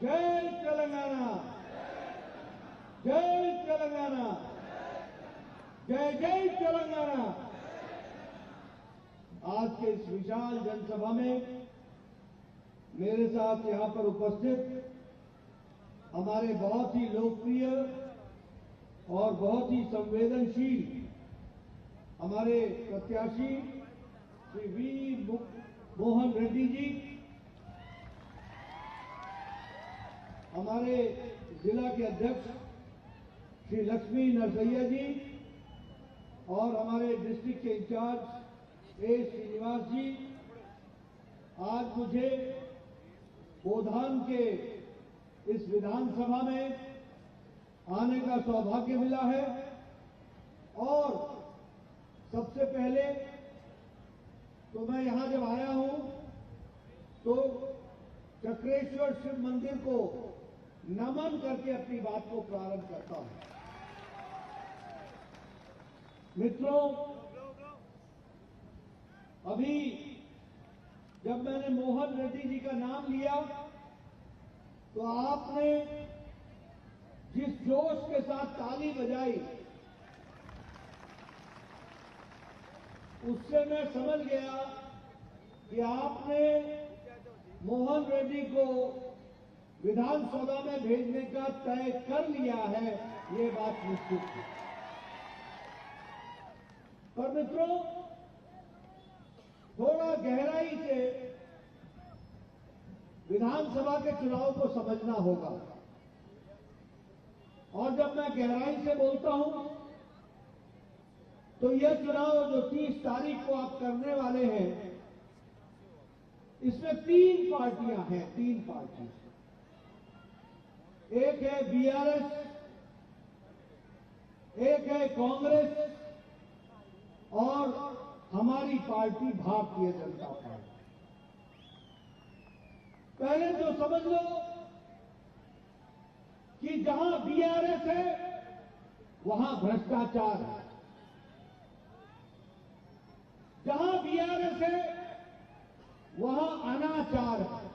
जय तेलंगाना, जय तेलंगाना, जय जय तेलंगाना। आज के इस विशाल जनसभा में मेरे साथ यहां पर उपस्थित हमारे बहुत ही लोकप्रिय और बहुत ही संवेदनशील हमारे प्रत्याशी श्री वी मोहन रेड्डी जी, हमारे जिला के अध्यक्ष श्री लक्ष्मी नरसैया जी और हमारे डिस्ट्रिक्ट के इंचार्ज ए श्रीनिवास जी, आज मुझे गोधान के इस विधानसभा में आने का सौभाग्य मिला है। और सबसे पहले तो मैं यहां जब आया हूं तो चक्रेश्वर शिव मंदिर को नमन करके अपनी बात को प्रारंभ करता हूं। मित्रों, अभी जब मैंने मोहन रेड्डी जी का नाम लिया तो आपने जिस जोश के साथ ताली बजाई उससे मैं समझ गया कि आपने मोहन रेड्डी को विधानसभा में भेजने का तय कर लिया है, ये बात निश्चित है। पर मित्रों, थोड़ा गहराई से विधानसभा के चुनाव को समझना होगा। और जब मैं गहराई से बोलता हूं तो यह चुनाव जो 30 तारीख को आप करने वाले हैं, इसमें 3 पार्टियां हैं, 3 पार्टियां। एक है बीआरएस, एक है कांग्रेस और हमारी पार्टी भारतीय जनता पार्टी। पहले तो समझ लो कि जहां बीआरएस है वहां भ्रष्टाचार है, जहां बीआरएस है वहां अनाचार है,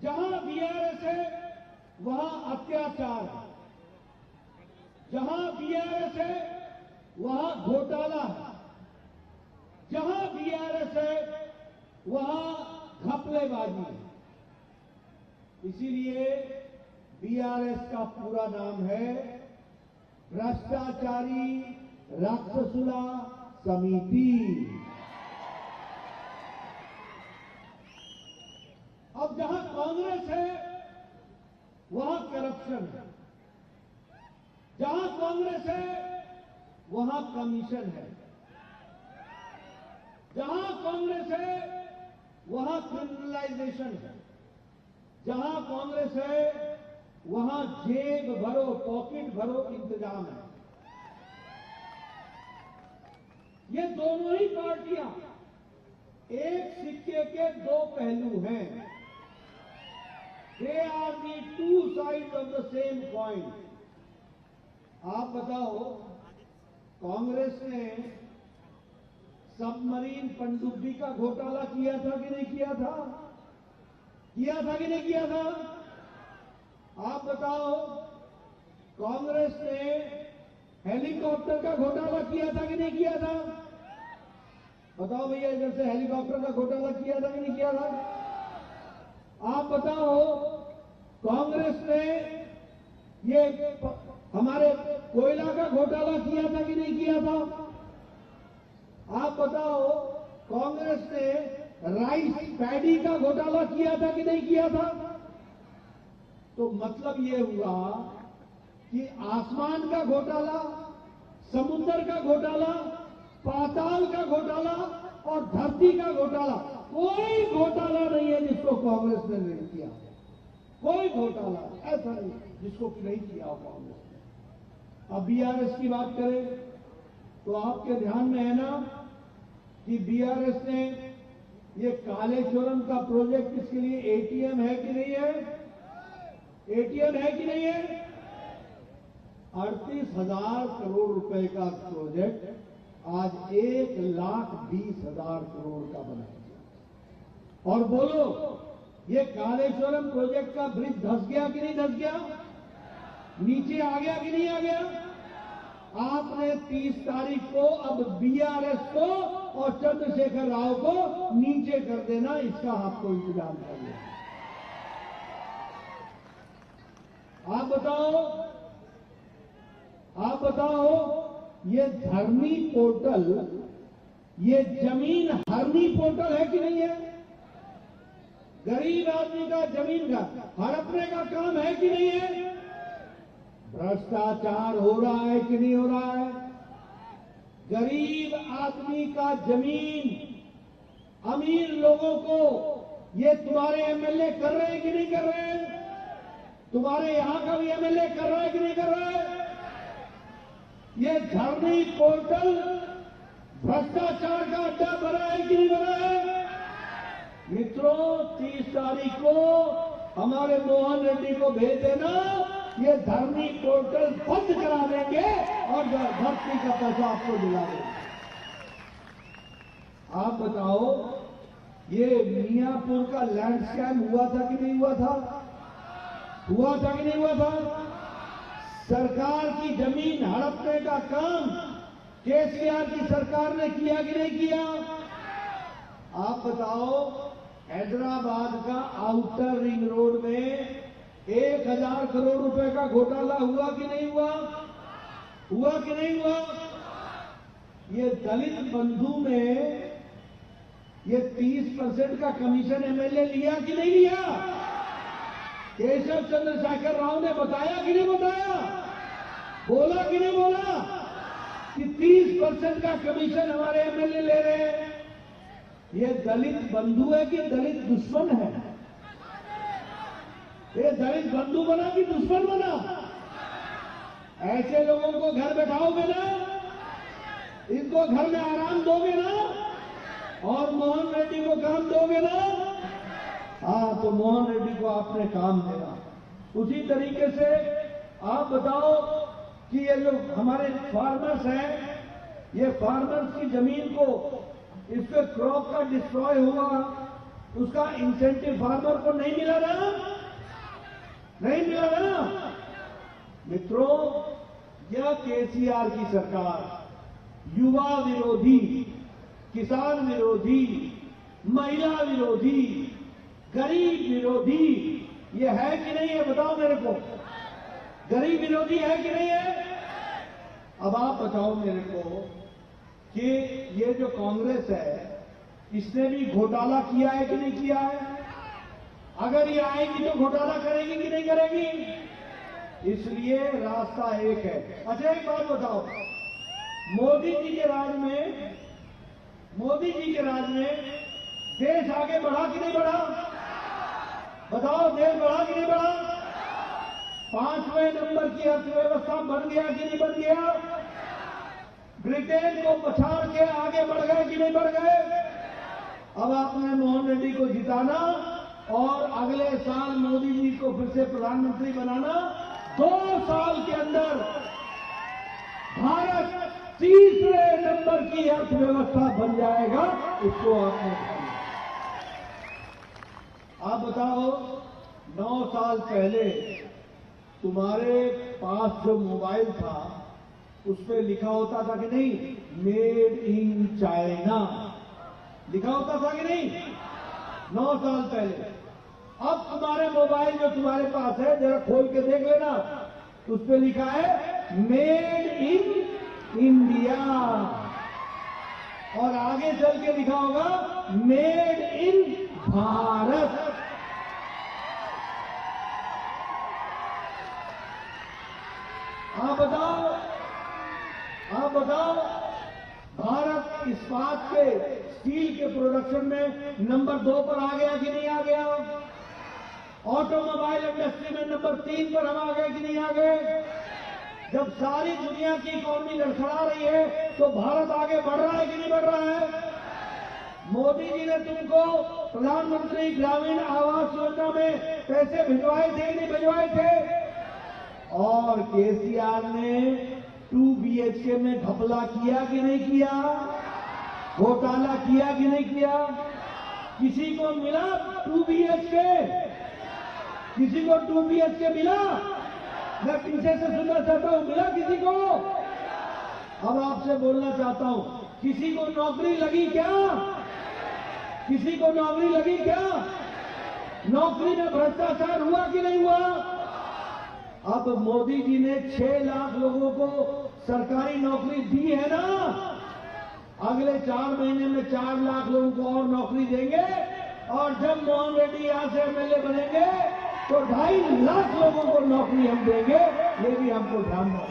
जहां बीआरएस है वहां अत्याचार है, जहां बीआरएस है वहां घोटाला है, जहां बीआरएस है वहां घपलेबाजी है। इसीलिए बीआरएस का पूरा नाम है भ्रष्टाचारी राक्षसुला समिति। अब जहां कांग्रेस है वहां करप्शन है, जहां कांग्रेस है वहां कमीशन है, जहां कांग्रेस है वहां क्रिमिनलाइजेशन है, जहां कांग्रेस है वहां जेब भरो, पॉकेट भरो इंतजाम है। ये दोनों ही पार्टियां एक सिक्के के 2 पहलू हैं। They are the 2 sides of the same coin. आप बताओ, कांग्रेस ने सबमरीन पनडुब्बी का घोटाला किया था कि नहीं किया था? किया था कि नहीं किया था? आप बताओ, कांग्रेस ने हेलीकॉप्टर का घोटाला किया था कि नहीं किया था? बताओ भैया, इधर से हेलीकॉप्टर का घोटाला किया था कि नहीं किया था? आप बताओ, कांग्रेस ने ये हमारे कोयला का घोटाला किया था कि नहीं किया था? आप बताओ, कांग्रेस ने राइस पैडी का घोटाला किया था कि नहीं किया था? तो मतलब ये हुआ कि आसमान का घोटाला, समुद्र का घोटाला, पाताल का घोटाला और धरती का घोटाला, कोई घोटाला नहीं है जिसको कांग्रेस ने नहीं किया। कोई घोटाला ऐसा नहीं जिसको नहीं किया कांग्रेस ने। अब बीआरएस की बात करें तो आपके ध्यान में है ना कि बीआरएस ने ये कालेश्वरम का प्रोजेक्ट, इसके लिए एटीएम है कि नहीं है? एटीएम है कि नहीं है? 38,000 करोड़ रुपए का प्रोजेक्ट आज 1,20,000 करोड़ का बना दिया। और बोलो, ये कालेश्वरम प्रोजेक्ट का ब्रिज धंस गया कि नहीं धंस गया? नीचे आ गया कि नहीं आ गया? आपने 30 तारीख को अब बीआरएस को और चंद्रशेखर राव को नीचे कर देना, इसका आपको इंतजाम करना। आप बताओ, ये धरनी पोर्टल, ये जमीन हरनी पोर्टल है कि नहीं है? गरीब आदमी का जमीन का हड़पने का काम है कि नहीं है? भ्रष्टाचार हो रहा है कि नहीं हो रहा है? गरीब आदमी का जमीन अमीर लोगों को ये तुम्हारे एमएलए कर रहे हैं कि नहीं कर रहे हैं? तुम्हारे यहां का भी एमएलए कर रहा है कि नहीं कर रहा है? ये धरनी पोर्टल भ्रष्टाचार का अड्डा बना है कि नहीं बना है? मित्रों, 30 तारीख को हमारे मोहन रेड्डी को भेज देना, ये धरनी पोर्टल बंद करा देंगे और धरती का पैसा आपको दिला देंगे। आप बताओ, ये मियापुर का लैंड स्कैम हुआ था कि नहीं हुआ था? हुआ था कि नहीं हुआ था? सरकार की जमीन हड़पने का काम केसीआर की सरकार ने किया कि नहीं किया? आप बताओ, हैदराबाद का आउटर रिंग रोड में 1000 करोड़ रुपए का घोटाला हुआ कि नहीं हुआ? हुआ कि नहीं हुआ? ये दलित बंधु में ये 30% का कमीशन एमएलए लिया कि नहीं लिया? केशव चंद्रशेखर राव ने बताया कि नहीं बताया? बोला कि नहीं बोला कि 30% का कमीशन हमारे एमएलए ले रहे हैं? ये दलित बंधु है कि दलित दुश्मन है? ये दलित बंधु बना कि दुश्मन बना? ऐसे लोगों को घर बैठाओगे ना, इनको घर में आराम दोगे ना, और मोहन रेड्डी को काम दोगे ना? हाँ, तो मोहन रेड्डी को आपने काम देना। उसी तरीके से आप बताओ कि ये जो हमारे फार्मर्स हैं, ये फार्मर्स की जमीन को, इसके क्रॉप का डिस्ट्रॉय हुआ, उसका इंसेंटिव फार्मर को नहीं मिला ना? नहीं मिला ना? मित्रों, यह केसीआर की सरकार युवा विरोधी, किसान विरोधी, महिला विरोधी, गरीब विरोधी, ये है कि नहीं है? बताओ मेरे को, गरीब विरोधी है कि नहीं है? अब आप बताओ मेरे को कि ये जो कांग्रेस है, इसने भी घोटाला किया है कि नहीं किया है? अगर ये आएगी तो घोटाला करेगी कि नहीं करेगी? इसलिए रास्ता एक है। अच्छा, एक बात बताओ, मोदी जी के राज में देश आगे बढ़ा कि नहीं बढ़ा? बताओ, देश बढ़ा कि नहीं बढ़ा? 5वें नंबर की अर्थव्यवस्था बन गया कि नहीं बन गया? ब्रिटेन को पछाड़ के आगे बढ़ गए कि नहीं बढ़ गए? अब आपने मोहन रेड्डी को जिताना और अगले साल मोदी जी को फिर से प्रधानमंत्री बनाना। 2 साल के अंदर भारत 3रे नंबर की अर्थव्यवस्था बन जाएगा। इसको आपने, आप बताओ, 9 साल पहले तुम्हारे पास जो मोबाइल था उस पर लिखा होता था कि नहीं, मेड इन चाइना, लिखा होता था कि नहीं? 9 साल पहले। अब तुम्हारे मोबाइल जो तुम्हारे पास है, जरा खोल के देख लेना, उस पर लिखा है मेड इन इंडिया, और आगे चल के लिखा होगा मेड इन भारत। आप बताओ, भारत इस्पात के, स्टील के प्रोडक्शन में नंबर 2 पर आ गया कि नहीं आ गया? ऑटोमोबाइल इंडस्ट्री में नंबर 3 पर हम आ गए कि नहीं आ गए? जब सारी दुनिया की इकोनॉमी लड़खड़ा रही है तो भारत आगे बढ़ रहा है कि नहीं बढ़ रहा है? मोदी जी ने तुमको प्रधानमंत्री ग्रामीण आवास योजना में पैसे भिजवाए थे कि नहीं भिजवाए थे? और केसीआर ने 2 BHK में घपला किया कि नहीं किया? घोटाला किया कि नहीं किया? किसी को मिला 2 BHK? किसी को 2 BHK मिला? मैं पीछे से सुनना चाहता हूं, मिला किसी को? अब आपसे बोलना चाहता हूं, किसी को नौकरी लगी क्या? किसी को नौकरी लगी क्या? नौकरी में भ्रष्टाचार हुआ कि नहीं हुआ? अब मोदी जी ने 6 लाख लोगों को सरकारी नौकरी दी है ना, अगले 4 महीने में 4 लाख लोगों को और नौकरी देंगे, और जब मोहन रेड्डी यहां से MLA बनेंगे तो 2.5 लाख लोगों को नौकरी हम देंगे। ये भी हमको ध्यान रखना है।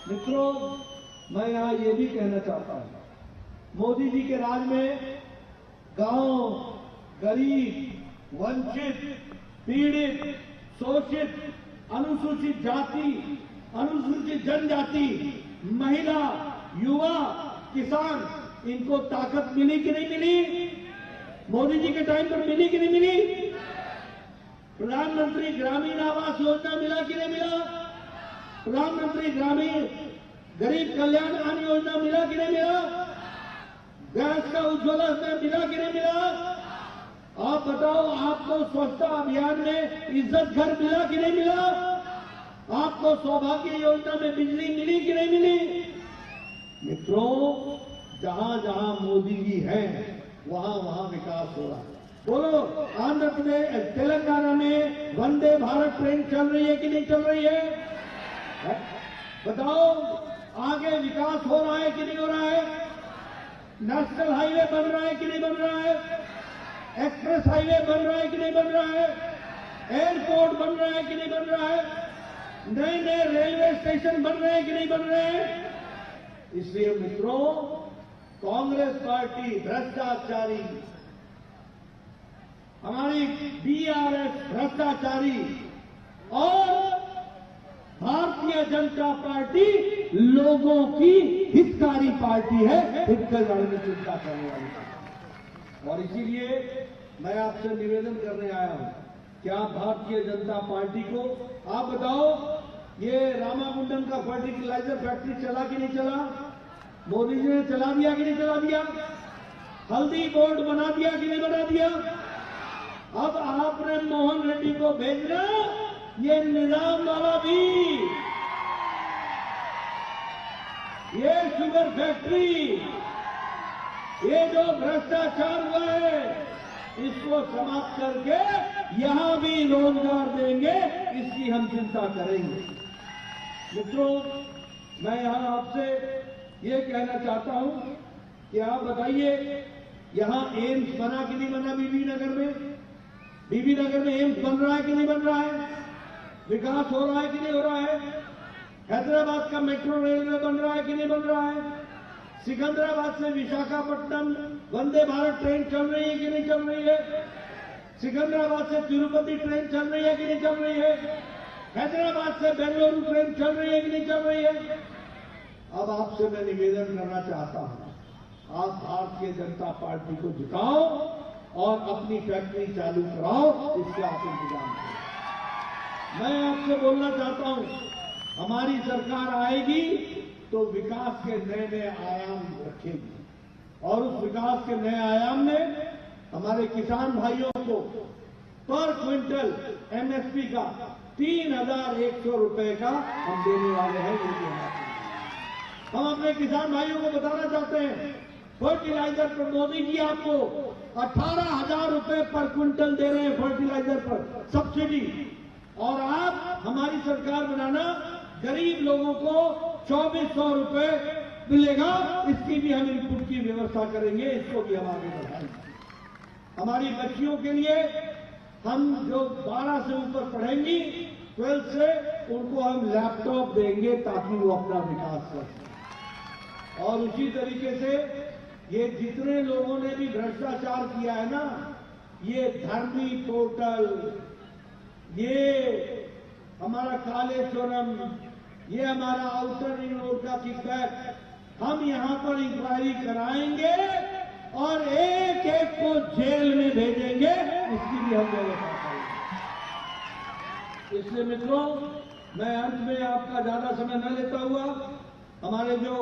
मित्रों, मैं यहां ये भी कहना चाहता हूं, मोदी जी के राज में गांव, गरीब, वंचित, पीड़ित, शोषित, अनुसूचित जाति, अनुसूचित जनजाति, महिला, युवा, किसान, इनको ताकत मिली कि नहीं मिली? मोदी जी के टाइम पर मिली कि नहीं मिली? प्रधानमंत्री ग्रामीण आवास योजना मिला कि नहीं मिला? प्रधानमंत्री ग्रामीण गरीब कल्याण अन्न योजना मिला कि नहीं मिला? गैस का उज्ज्वला में मिला कि नहीं मिला? आप बताओ, आपको स्वच्छता अभियान में इज्जत घर मिला कि नहीं मिला? आपको सौभाग्य योजना में बिजली मिली कि नहीं मिली? मित्रों, जहां जहां मोदी जी हैं वहां वहां विकास हो रहा है। बोलो, आंध्र प्रदेश, तेलंगाना में वंदे भारत ट्रेन चल रही है कि नहीं चल रही है? बताओ, आगे विकास हो रहा है कि नहीं हो रहा है? नेशनल हाईवे बन रहा है कि नहीं बन रहा है? एक्सप्रेस हाईवे बन रहा है कि नहीं बन रहा है? एयरपोर्ट बन रहा है कि नहीं बन रहा है? नए नए रेलवे स्टेशन बन रहे हैं कि नहीं बन रहे हैं? इसलिए मित्रों, कांग्रेस पार्टी भ्रष्टाचारी, हमारी BRS भ्रष्टाचारी, और भारतीय जनता पार्टी लोगों की हितकारी पार्टी है, हित कल्याण में चिंता करने वाली पार्टी। और इसीलिए मैं आपसे निवेदन करने आया हूं कि आप भारतीय जनता पार्टी को, आप बताओ, ये रामागुंडम का फर्टिलाइजर फैक्ट्री चला कि नहीं चला? मोदी जी ने चला दिया कि नहीं चला दिया? हल्दी बोर्ड बना दिया कि नहीं बना दिया? अब आपने मोहन रेड्डी को भेजना, ये निजाम वाला भी, ये शुगर फैक्ट्री, ये जो भ्रष्टाचार हुआ है, इसको समाप्त करके यहां भी रोजगार देंगे, इसकी हम चिंता करेंगे। मित्रों, मैं यहां आपसे ये कहना चाहता हूं कि आप बताइए, यहां एम्स बना कि नहीं बना? बीबी नगर में, बीबी नगर में एम्स बन रहा है कि नहीं बन रहा है? विकास हो रहा है कि नहीं हो रहा है? हैदराबाद का मेट्रो रेलवे बन रहा है कि नहीं बन रहा है? सिकंदराबाद से विशाखापट्टनम वंदे भारत ट्रेन चल रही है कि नहीं चल रही है? सिकंदराबाद से तिरुपति ट्रेन चल रही है कि नहीं चल रही है? हैदराबाद से बेंगलुरु ट्रेन चल रही है कि नहीं चल रही है? अब आपसे मैं निवेदन करना चाहता हूं, आप भारतीय जनता पार्टी को जिताओ और अपनी फैक्ट्री चालू कराओ, इसके आप इंतजाम करें। मैं आपसे बोलना चाहता हूं, हमारी सरकार आएगी तो विकास के नए नए आयाम रखेगी, और उस विकास के नए आयाम में हमारे किसान भाइयों को पर क्विंटल MSP का 3,100 रुपए का हम देने वाले हैं। हम अपने किसान भाइयों को बताना चाहते हैं, फर्टिलाइजर पर मोदी जी आपको 18,000 रुपए पर क्विंटल दे रहे हैं फर्टिलाइजर पर सब्सिडी, और आप हमारी सरकार बनाना, गरीब लोगों को 2,400 रुपए मिलेगा, इसकी भी हम इनपुट की व्यवस्था करेंगे, इसको भी हम आगे बढ़ाएंगे। हमारी बच्चियों के लिए हम जो 12 से ऊपर पढ़ेंगी, 12 से, उनको हम लैपटॉप देंगे ताकि वो अपना विकास कर सकें। और उसी तरीके से ये जितने लोगों ने भी भ्रष्टाचार किया है ना, ये धर्मी पोर्टल, ये हमारा कालेश्वरम, ये हमारा आउटर रिंग रोड का किकबैक, हम यहां पर इंक्वायरी कराएंगे और एक एक को जेल में भेजेंगे, इसकी भी हम व्यवस्था करेंगे। इसलिए मित्रों, मैं अंत में आपका ज्यादा समय न लेता हुआ, हमारे जो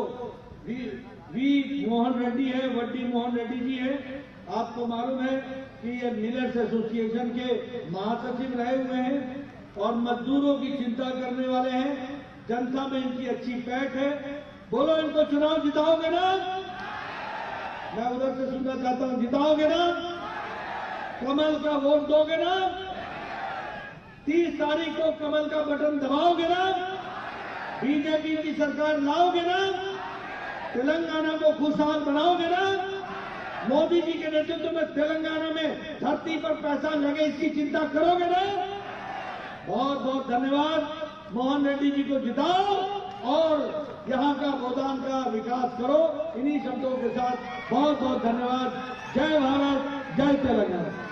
वी मोहन रेड्डी है, वड्डी मोहन रेड्डी जी हैं, आपको मालूम है कि ये मिलर्स एसोसिएशन के महासचिव रहे हुए हैं और मजदूरों की चिंता करने वाले हैं। जनता में इनकी अच्छी पैठ है। बोलो, इनको चुनाव जिताओगे ना? मैं उधर से सुनना चाहता हूं, जिताओगे ना? कमल का वोट दोगे ना? 30 तारीख को कमल का बटन दबाओगे ना? बीजेपी की सरकार लाओगे ना? तेलंगाना को खुशहाल बनाओगे ना? मोदी जी के नेतृत्व में तेलंगाना में धरती पर पैसा लगे, इसकी चिंता करोगे ना? बहुत बहुत धन्यवाद। मोहन रेड्डी जी को जिताओ और यहां का गोदाम का विकास करो। इन्हीं शब्दों के साथ बहुत बहुत धन्यवाद। जय भारत, जय तेलंगाना।